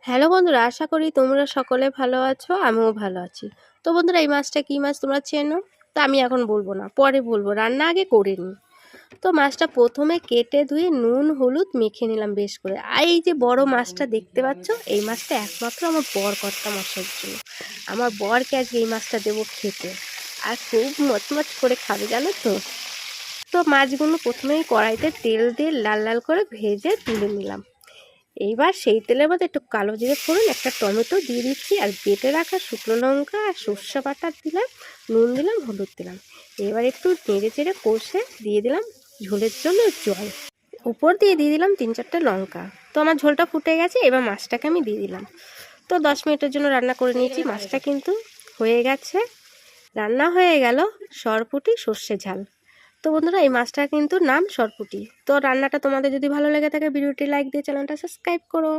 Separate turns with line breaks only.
Hello বন্ধুরা, আশা করি তোমরা সকলে ভালো আছো, আমিও ভালো আছি। তো বন্ধুরা, এই মাছটা কী মাছ তোমরা চেনো? তো আমি এখন বলবো না, পরে বলবো, রান্না আগে করে নিই। তো মাছটা প্রথমে কেটে ধুয়ে নুন হলুদ মেখে নিলাম বেশ করে। আর এই যে বড় মাছটা দেখতে পাচ্ছ, এই মাছটা একমাত্র আমার বর কর্তা মশাইয়ের জন্য। আমার বরকে আজকে এই মাছটা দেবো খেতে, আর খুব মচমচ করে খাবে, জানো তো। তো মাছগুলো প্রথমেই কড়াইতে তেল দিয়ে লাল লাল করে ভেজে তুলে নিলাম। এইবার সেই তেলের মধ্যে একটু কালো জিরে ফোড়ন, একটা টমেটো দিয়ে দিচ্ছি, আর বেটে রাখা শুকনো লঙ্কা আর সর্ষে বাটা দিলাম, নুন দিলাম, হলুদ দিলাম। এবার একটু নেড়ে চেড়ে কষে দিয়ে দিলাম ঝোলের জন্য জল। উপর দিয়ে দিলাম 3-4টে লঙ্কা। তো আমার ঝোলটা ফুটে গেছে, এবার মাছটাকে আমি দিয়ে দিলাম। তো 10 মিনিটের জন্য রান্না করে নিয়েছি, মাছটা কিন্তু হয়ে গেছে। রান্না হয়ে গেল সরপুঁটি সর্ষে ঝাল। তো বন্ধুরা, এই মাছটার কিন্তু নাম সরপুঁটি। তো রান্নাটা তোমাদের যদি ভালো লেগে থাকে, ভিডিওটি লাইক দিয়ে চ্যানেলটা সাবস্ক্রাইব করো।